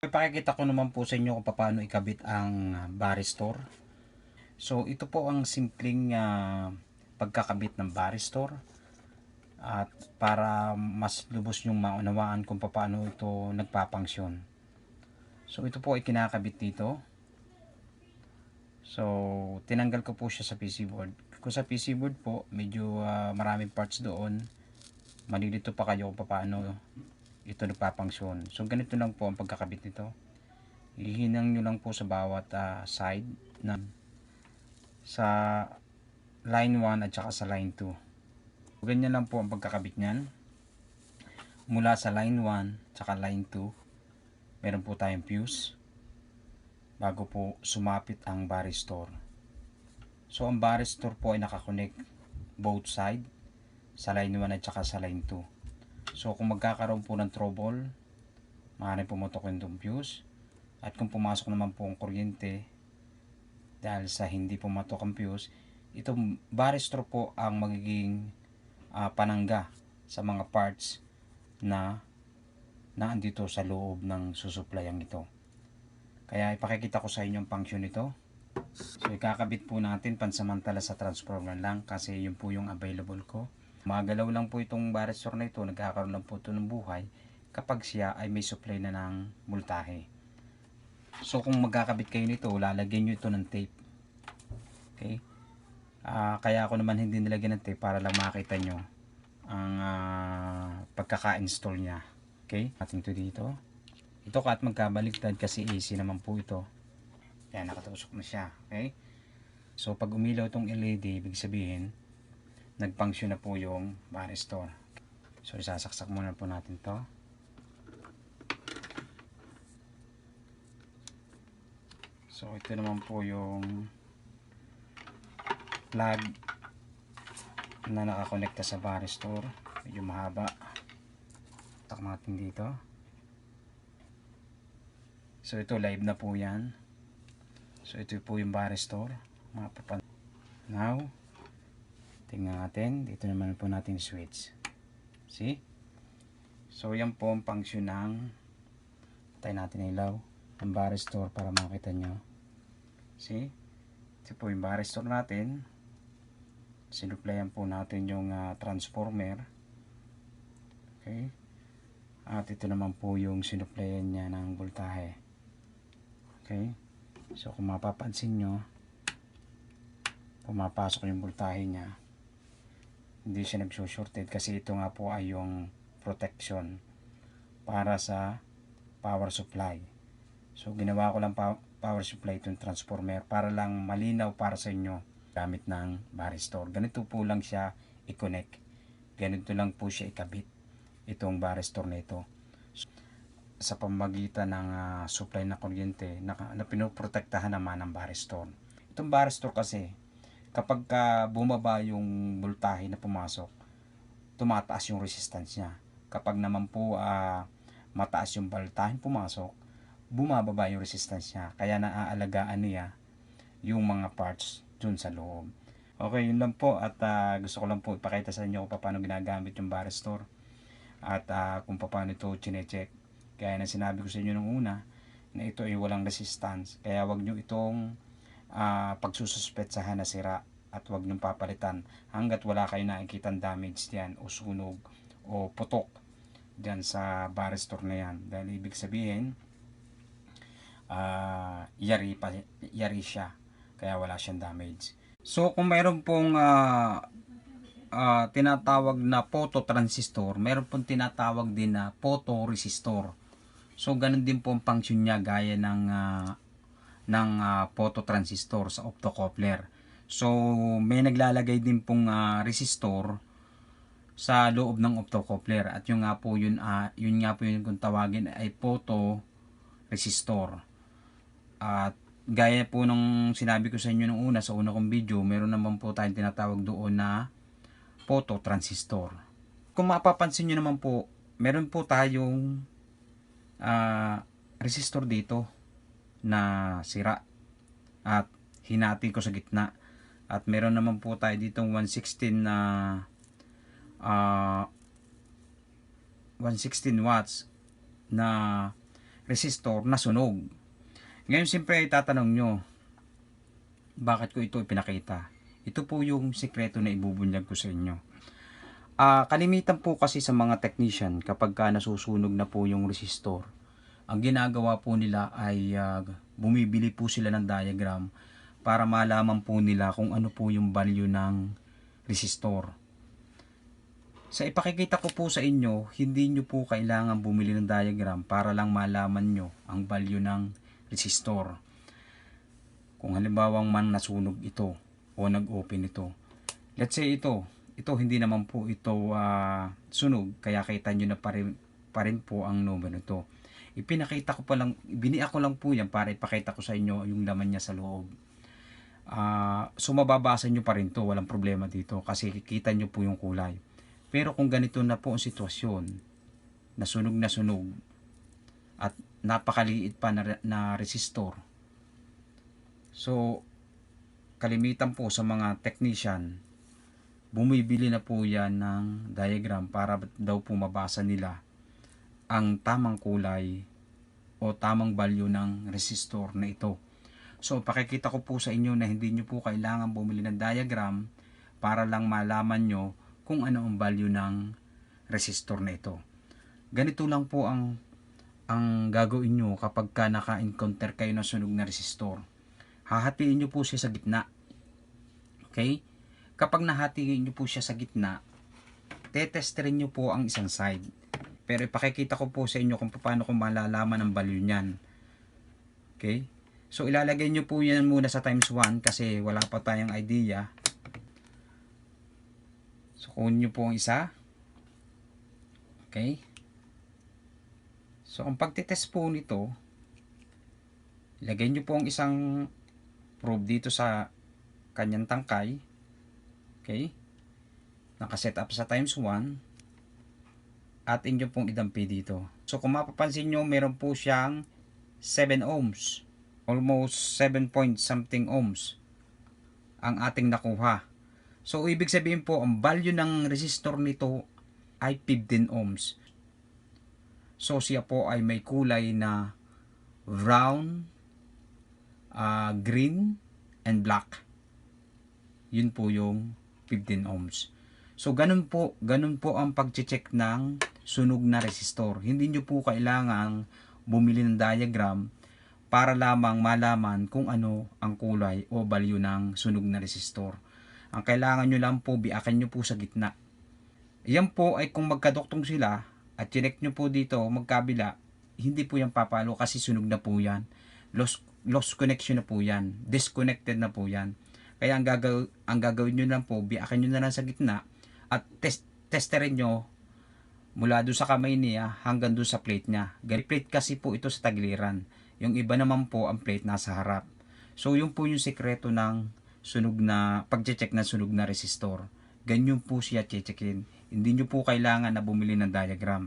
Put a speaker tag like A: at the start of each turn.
A: Ipakikita ko naman po sa inyo kung paano ikabit ang varistor. So ito po ang simpleng pagkakabit ng varistor, at para mas lubos yung maunawaan kung paano ito nagpapangsyon. So ito po ay kinakabit dito. So tinanggal ko po siya sa PC board. Kung sa PC board po medyo maraming parts doon, malilito pa kayo kung paano ito nagpapangsyon. So ganito lang po ang pagkakabit nito. Ihinang nyo lang po sa bawat side na sa line 1 at saka sa line 2. Ganyan lang po ang pagkakabit niyan. Mula sa line 1 saka line 2, meron po tayong fuse bago po sumapit ang varistor. So ang varistor po ay nakakonect both side sa line 1 at saka sa line 2. So kung magkakaroon po ng trouble, maaaring pumutok yung fuse. At kung pumasok naman po ang kuryente dahil sa hindi pumatok ang fuse, itong varistor po ang magiging panangga sa mga parts na naandito sa loob ng susuplayan ito. Kaya ipakikita ko sa inyo ang function nito. So ikakabit po natin pansamantala sa transformer lang kasi yun po yung available ko. Magalaw lang po itong varistor na ito, nagkakaroon lang po ito ng buhay kapag siya ay may supply na ng voltahe. So kung magkakabit kayo nito, lalagyan nyo ito ng tape. Okay? Kaya ako naman hindi nilagyan ng tape para lang makita nyo ang pagkaka-install nya. Okay? Ating ito dito. Ito kahit magkabaliktad kasi AC naman po ito. Yan, nakatusok na siya. Okay? So pag umilaw itong LED, ibig sabihin nagpangsyon na po yung varistor. So isasaksak muna po natin to. So ito naman po yung plug na nakakonekta sa varistor. Medyo mahaba. Tak natin dito. So ito live na po yan. So ito po yung varistor. Now tingnan natin. Dito naman po natin switch. See? So yan po ang function ng patay natin ang ilaw ang varistor para makita nyo. See? Ito po yung varistor natin. Sinuplayan po natin yung transformer. Okay? At ito naman po yung sinuplayan niya ng voltahe. Okay? So kung mapapansin nyo, pumapasok yung voltahe niya. Hindi siya nagsushorted kasi ito nga po ay yung protection para sa power supply. So ginawa ko lang power supply itong transformer para lang malinaw para sa inyo gamit ng varistor. Ganito po lang siya i-connect. Ganito lang po siya ikabit itong varistor na ito. Sa pamamagitan ng supply na kuryente na pinoprotektahan naman ng varistor. Itong varistor kasi kapag bumaba yung voltahe na pumasok, tumataas yung resistance niya. Kapag naman po mataas yung voltahe pumasok, bumababa yung resistance niya. Kaya naaalagaan niya yung mga parts dun sa loob. Okay, yun lang po. At gusto ko lang po ipakita sa inyo kung paano ginagamit yung varistor. At kung paano ito chinecheck. Kaya na sinabi ko sa inyo nung una na ito ay walang resistance. Kaya wag nyo itong pagsususpetsahan na sira at wag nyo papalitan hanggat wala kayo nakikitang damage diyan o sunog o putok diyan sa varistor na yan. Dahil ibig sabihin yari siya kaya wala siyang damage. So kung mayroon pong tinatawag na phototransistor, mayroon pong tinatawag din na photoresistor. So ganun din po ang function niya gaya ng phototransistor sa optocoupler. So may naglalagay din pong resistor sa loob ng optocoupler at yun nga po yun nga po yun kung tawagin ay photoresistor. At gaya po nung sinabi ko sa inyo nung una sa una kong video, meron naman po tayong tinatawag doon na phototransistor. Kung mapapansin nyo naman po, meron po tayong resistor dito na sira at hinati ko sa gitna. At meron naman po tayo ditong 116 116 watts na resistor na sunog. Ngayon siyempre itatanong nyo, bakit ko ito ipinakita? Ito po yung sikreto na ibubunyag ko sa inyo. Kalimitan po kasi sa mga technician kapag ka nasusunog na po yung resistor, ang ginagawa po nila ay bumibili po sila ng diagram para malaman po nila kung ano po yung value ng resistor. Sa ipakikita ko po sa inyo, hindi nyo po kailangan bumili ng diagram para lang malaman nyo ang value ng resistor. Kung halimbawang man nasunog ito o nag-open ito. Let's say ito hindi naman po ito sunog, kaya kita nyo na pa rin po ang numero ito. Ipinakita ko pa lang, biniak ko lang po yan para ipakita ko sa inyo yung laman niya sa loob. So mababasa nyo pa rin to, walang problema dito kasi kikita nyo po yung kulay. Pero kung ganito na po ang sitwasyon, na sunog at napakaliit pa na resistor, so kalimitan po sa mga technician, bumibili na po yan ng diagram para daw po mabasa nila ang tamang kulay o tamang value ng resistor na ito. So pakikita ko po sa inyo na hindi nyo po kailangan bumili ng diagram para lang malaman nyo kung ano ang value ng resistor na ito. Ganito lang po ang gagawin nyo kapag ka naka-encounter kayo ng sunog na resistor. Hahatiin nyo po siya sa gitna. Okay? Kapag nahatiin nyo po siya sa gitna, tetesterin nyo po ang isang side. Pero ipakikita ko po sa inyo kung paano ko malalaman ang value niyan. Okay? So ilalagay nyo po yan muna sa times 1 kasi wala pa tayong idea. So kunin nyo po ang isa. Okay? So ang pagtitest po nito, ilagay nyo po ang isang probe dito sa kanyang tangkay. Okay? Nakaset up sa times 1. At inyo pong idampi dito. So kung mapapansin nyo, meron po siyang 7 ohms. Almost 7 point something ohms ang ating nakuha. So ibig sabihin po, ang value ng resistor nito ay 15 ohms. So siya po ay may kulay na brown, green, and black. Yun po yung 15 ohms. So ganun po ang pag-check ng sunog na resistor. Hindi nyo po kailangang bumili ng diagram para lamang malaman kung ano ang kulay o value ng sunog na resistor. Ang kailangan nyo lang po, biakin nyo po sa gitna. Yan po ay kung magkaduktong sila at check nyo po dito magkabila, hindi po yan papalo kasi sunog na po yan. Lost connection na po yan. Disconnected na po yan. Kaya ang gagawin nyo lang po, biakin nyo na lang sa gitna at testerin nyo mula doon sa kamay niya hanggang doon sa plate niya. Plate kasi po ito sa tagiliran. Yung iba naman po ang plate nasa harap. So yun po yung sekreto ng pag-check ng sunog na resistor. Ganyan po siya checkin. Hindi nyo po kailangan na bumili ng diagram.